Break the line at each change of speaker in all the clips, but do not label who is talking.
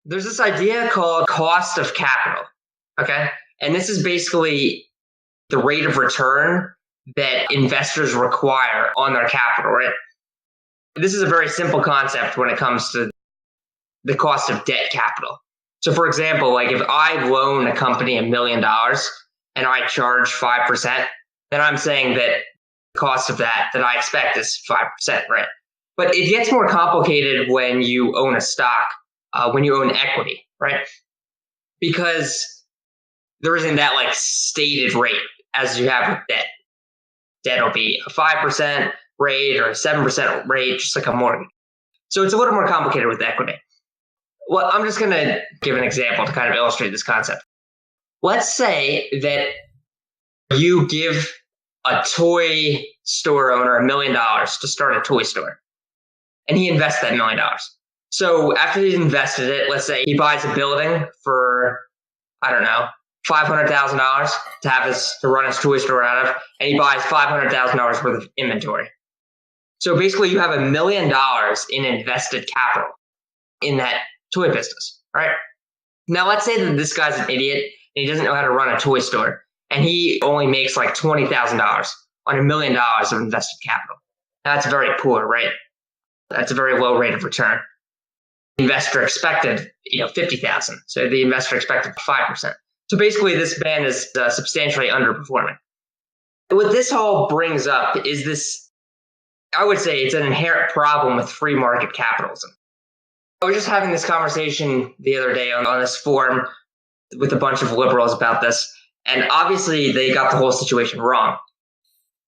There's this idea called cost of capital. Okay. And this is basically the rate of return that investors require on their capital, right? This is a very simple concept when it comes to the cost of debt capital. So for example, like if I loan a company $1 million and I charge 5%, then I'm saying that the cost of that I expect is 5%, right? But it gets more complicated when you own a stock, when you own equity, right? Because there isn't that like stated rate as you have with debt. Debt will be a 5% rate or a 7% rate, just like a mortgage. So it's a little more complicated with equity. Well, I'm just going to give an example to kind of illustrate this concept. Let's say that you give a toy store owner $1 million to start a toy store, and he invests that $1 million. So after he's invested it, let's say he buys a building for, I don't know, $500,000 to run his toy store out of, and he buys $500,000 worth of inventory. So basically, you have $1 million in invested capital in that toy business, right? Now, let's say that this guy's an idiot and he doesn't know how to run a toy store, and he only makes like $20,000 on $1 million of invested capital. That's very poor, right? That's a very low rate of return. Investor expected, $50,000. So the investor expected 5%. So basically, this man is substantially underperforming. What this all brings up is this, I would say it's an inherent problem with free market capitalism. I was just having this conversation the other day on this forum with a bunch of liberals about this, and obviously they got the whole situation wrong.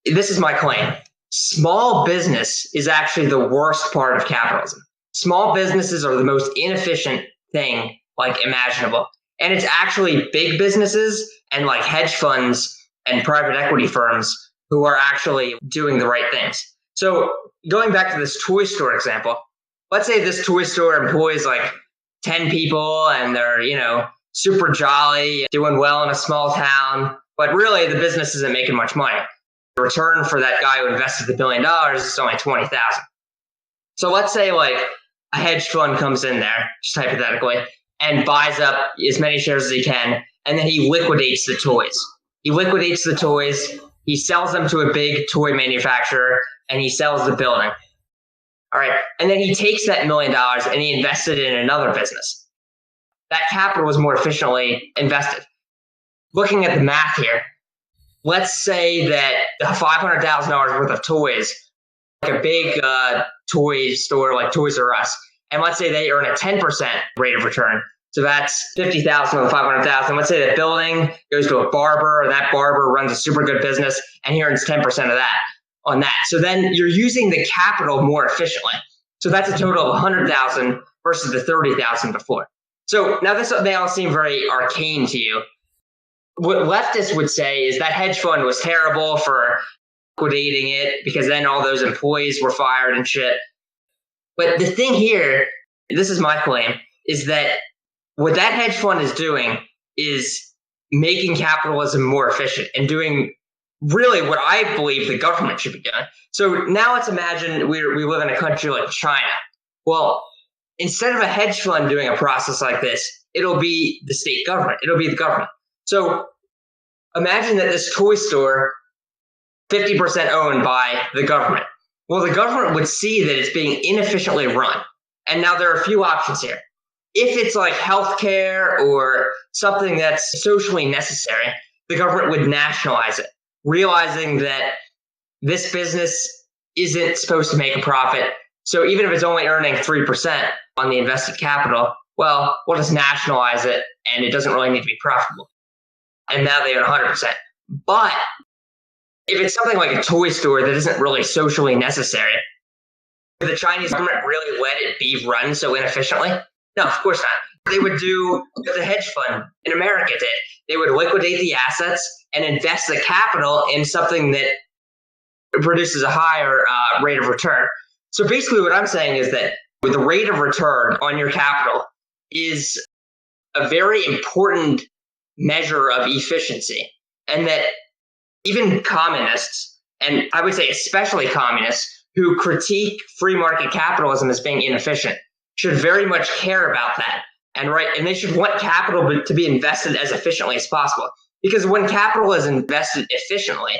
This is my claim. Small business is actually the worst part of capitalism. Small businesses are the most inefficient thing imaginable. And it's actually big businesses and like hedge funds and private equity firms who are actually doing the right things. So going back to this toy store example, let's say this toy store employs like 10 people and they're, super jolly, doing well in a small town, but really the business isn't making much money. The return for that guy who invested the $1 billion is only $20,000. So let's say like a hedge fund comes in there, just hypothetically, and buys up as many shares as he can, and then he liquidates the toys. He sells them to a big toy manufacturer, and he sells the building. All right. And then he takes that $1 million and he invested it in another business. That capital was more efficiently invested. Looking at the math here, let's say that the $500,000 worth of toys, like a big toy store like Toys R Us, and let's say they earn a 10% rate of return. So that's $50,000 of the $500,000. Let's say the building goes to a barber, and that barber runs a super good business, and he earns 10% of that on that. So then you're using the capital more efficiently. So that's a total of $100,000 versus the $30,000 before. So now this may all seem very arcane to you. What leftists would say is that hedge fund was terrible for liquidating it because then all those employees were fired and shit. But the thing here, this is my claim, is that what that hedge fund is doing is making capitalism more efficient and doing really what I believe the government should be doing. So now let's imagine we live in a country like China. Well, instead of a hedge fund doing a process like this, it'll be the state government. It'll be the government. So imagine that this toy store, 50% owned by the government. Well, the government would see that it's being inefficiently run. And now there are a few options here. If it's like healthcare or something that's socially necessary, the government would nationalize it, realizing that this business isn't supposed to make a profit. So even if it's only earning 3% on the invested capital, well, we'll just nationalize it and it doesn't really need to be profitable. And now they own 100%. But if it's something like a toy store that isn't really socially necessary, would the Chinese government really let it be run so inefficiently? No, of course not. They would do what the hedge fund in America did. They would liquidate the assets and invest the capital in something that produces a higher rate of return. So basically what I'm saying is that the rate of return on your capital is a very important measure of efficiency, and that even communists, and I would say especially communists who critique free market capitalism as being inefficient, should very much care about that, And they should want capital to be invested as efficiently as possible. Because when capital is invested efficiently,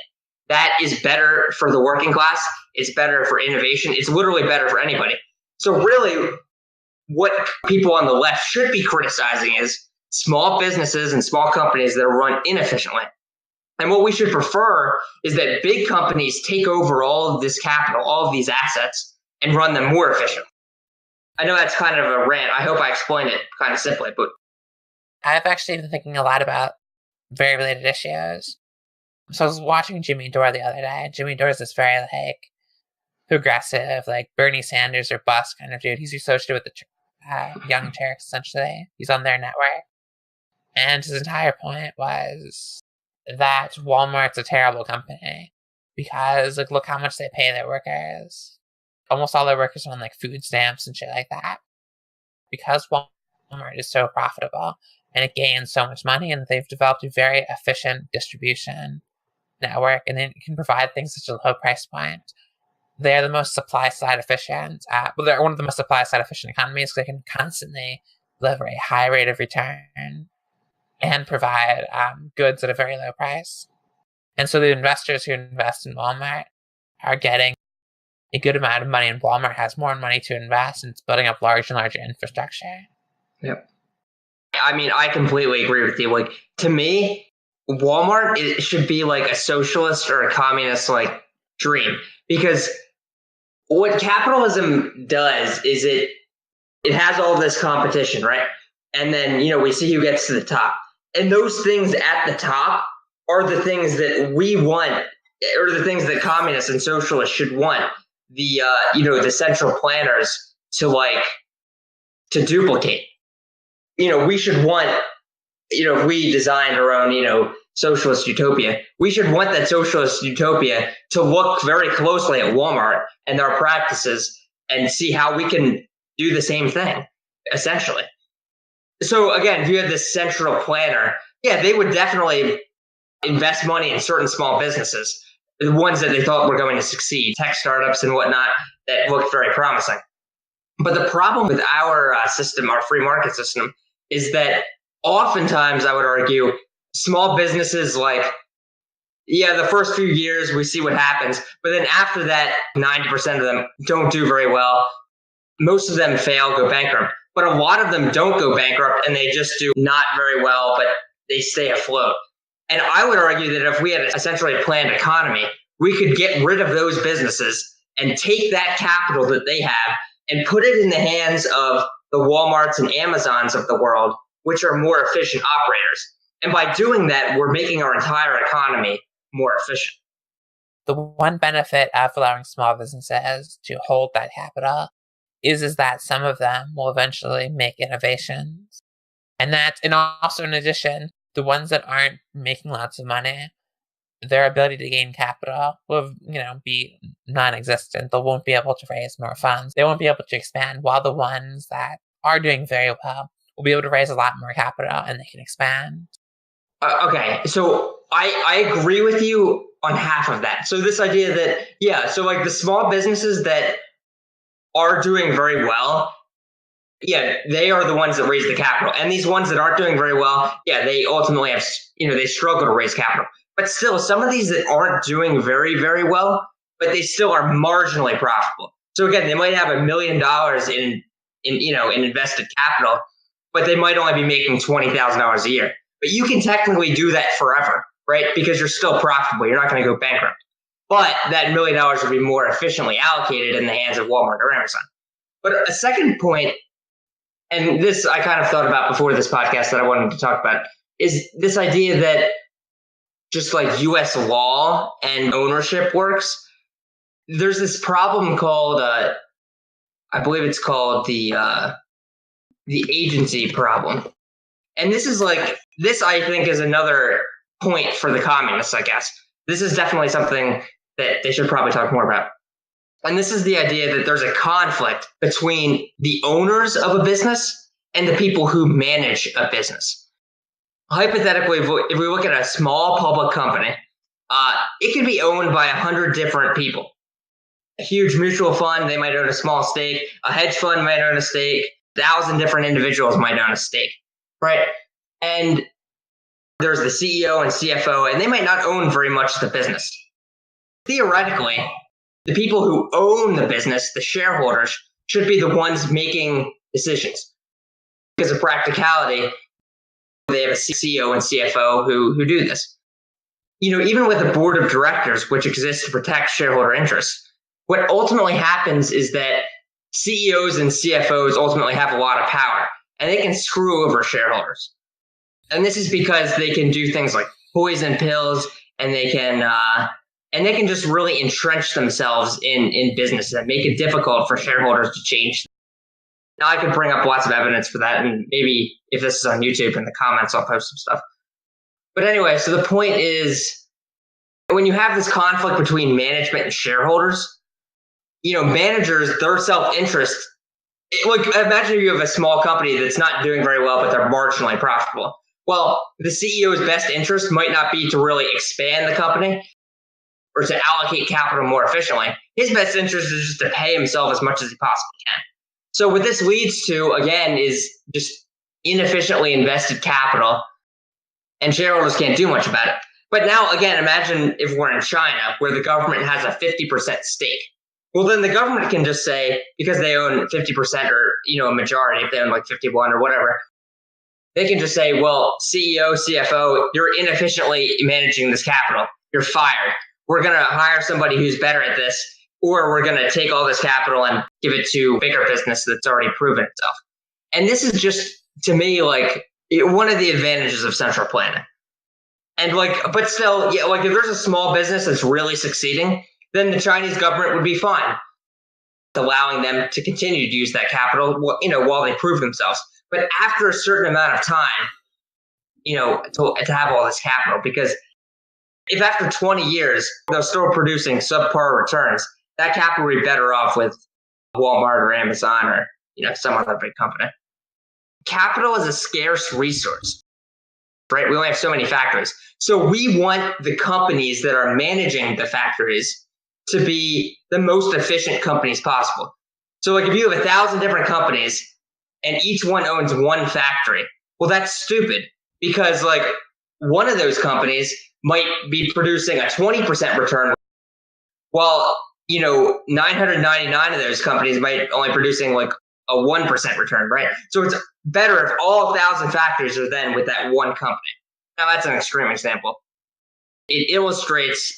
that is better for the working class. It's better for innovation. It's literally better for anybody. So really, what people on the left should be criticizing is small businesses and small companies that are run inefficiently. And what we should prefer is that big companies take over all of this capital, all of these assets, and run them more efficiently. I know that's kind of a rant. I hope I explained it kind of simply, but
I've actually been thinking a lot about very related issues. So I was watching Jimmy Dore the other day. Jimmy Dore is this very progressive, Bernie Sanders or bust kind of dude. He's associated with the Young Turks, essentially. He's on their network. And his entire point was that Walmart's a terrible company because look how much they pay their workers. Almost all their workers are on food stamps and shit like that. Because Walmart is so profitable and it gains so much money, and they've developed a very efficient distribution network, and it can provide things at a low price point. They're the most supply side efficient. They're one of the most supply side efficient economies because they can constantly deliver a high rate of return and provide goods at a very low price. And so the investors who invest in Walmart are getting a good amount of money, and Walmart has more money to invest, and it's building up larger and larger infrastructure.
Yep. I mean, I completely agree with you. To me, Walmart should be a socialist or a communist dream, because what capitalism does is it has all this competition, right? And then, we see who gets to the top. And those things at the top are the things that we want, or the things that communists and socialists should want the central planners to duplicate. We should want, if we designed our own, socialist utopia, we should want that socialist utopia to look very closely at Walmart and their practices and see how we can do the same thing, essentially. So again, if you had this central planner, yeah, they would definitely invest money in certain small businesses, the ones that they thought were going to succeed, tech startups and whatnot that looked very promising. But the problem with our system, our free market system, is that oftentimes, I would argue, small businesses, the first few years we see what happens, but then after that, 90% of them don't do very well. Most of them fail, go bankrupt. But a lot of them don't go bankrupt, and they just do not very well, but they stay afloat. And I would argue that if we had a centrally planned economy, we could get rid of those businesses and take that capital that they have and put it in the hands of the Walmarts and Amazons of the world, which are more efficient operators. And by doing that, we're making our entire economy more efficient.
The one benefit of allowing small businesses to hold that capital is that some of them will eventually make innovations. And also in addition, the ones that aren't making lots of money, their ability to gain capital will, be non-existent. They won't be able to raise more funds. They won't be able to expand, while the ones that are doing very well will be able to raise a lot more capital and they can expand.
Okay, so I agree with you on half of that. So this idea that, the small businesses that are doing very well, they are the ones that raise the capital. And these ones that aren't doing very well, they ultimately have, they struggle to raise capital. But still, some of these that aren't doing very, very well, but they still are marginally profitable. So again, they might have $1 million in invested capital, but they might only be making $20,000 a year. But you can technically do that forever, right? Because you're still profitable. You're not going to go bankrupt. But that $1 million would be more efficiently allocated in the hands of Walmart or Amazon. But a second point, and this I kind of thought about before this podcast that I wanted to talk about, is this idea that just like U.S. law and ownership works, there's this problem called, I believe it's called the agency problem. And this I think is another point for the communists, I guess. This is definitely something that they should probably talk more about. And this is the idea that there's a conflict between the owners of a business and the people who manage a business. Hypothetically, if we look at a small public company, it can be owned by 100 different people. A huge mutual fund, they might own a small stake. A hedge fund might own a stake. 1,000 different individuals might own a stake, right? And there's the CEO and CFO, and they might not own very much of the business. Theoretically, the people who own the business, the shareholders, should be the ones making decisions. Because of practicality, they have a CEO and CFO who do this. Even with a board of directors, which exists to protect shareholder interests, what ultimately happens is that CEOs and CFOs ultimately have a lot of power, and they can screw over shareholders. And this is because they can do things like poison pills, and they can just really entrench themselves in business and make it difficult for shareholders to change. Now, I could bring up lots of evidence for that, and maybe if this is on YouTube in the comments, I'll post some stuff. But anyway, so the point is, when you have this conflict between management and shareholders, managers, their self-interest, like imagine if you have a small company that's not doing very well, but they're marginally profitable. Well, the CEO's best interest might not be to really expand the company or to allocate capital more efficiently. His best interest is just to pay himself as much as he possibly can. So what this leads to, again, is just inefficiently invested capital, and shareholders can't do much about it. But now, again, imagine if we're in China, where the government has a 50% stake. Well, then the government can just say, because they own 50% or, a majority, if they own like 51 or whatever, they can just say, well, CEO, CFO, you're inefficiently managing this capital. You're fired. We're going to hire somebody who's better at this, or we're going to take all this capital and give it to a bigger business that's already proven itself. And this is just, to me, like one of the advantages of central planning. And but still, yeah, if there's a small business that's really succeeding, then the Chinese government would be fine allowing them to continue to use that capital, while they prove themselves. But after a certain amount of time, to have all this capital, because if after 20 years they're still producing subpar returns, that capital would be better off with Walmart or Amazon or some other big company. Capital is a scarce resource, right? We only have so many factories. So we want the companies that are managing the factories to be the most efficient companies possible. So if you have 1,000 different companies and each one owns one factory, well, that's stupid, because one of those companies might be producing a 20% return, while 999 of those companies might only producing a 1% return, right? So it's better if all 1,000 factories are then with that one company. Now, that's an extreme example. It illustrates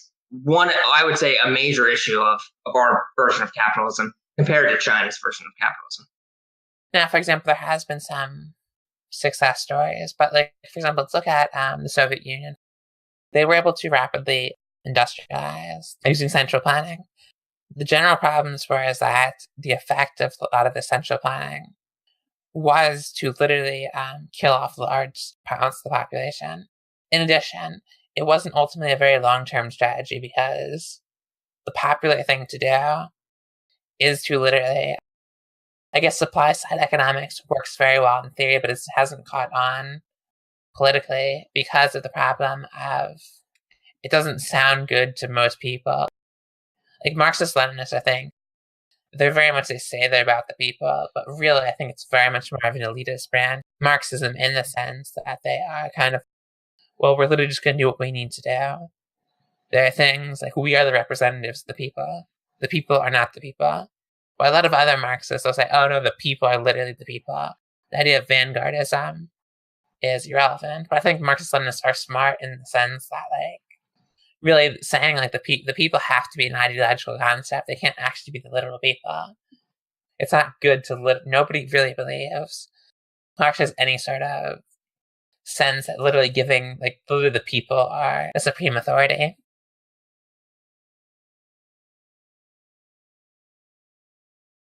I would say, a major issue of our version of capitalism compared to China's version of capitalism.
Now, for example, there has been some success stories, but for example, let's look at the Soviet Union. They were able to rapidly industrialize using central planning. The general problems were that the effect of a lot of the central planning was to literally kill off large parts of the population. In addition, it wasn't ultimately a very long-term strategy, because the popular thing to do is to literally, supply-side economics works very well in theory, but it hasn't caught on politically because of the problem of it doesn't sound good to most people. Marxist-Leninists, I think, they're very much, they say they're about the people, but really I think it's very much more of an elitist brand. Marxism, in the sense that they are kind of, well, we're literally just going to do what we need to do. There are things like, we are the representatives of the people. The people are not the people. While a lot of other Marxists will say, oh no, the people are literally the people. The idea of vanguardism is irrelevant. But I think Marxist-Leninists are smart in the sense that, really saying, the people have to be an ideological concept. They can't actually be the literal people. It's not good to nobody really believes Marx has any sort of sense that literally giving, literally the people are the supreme authority.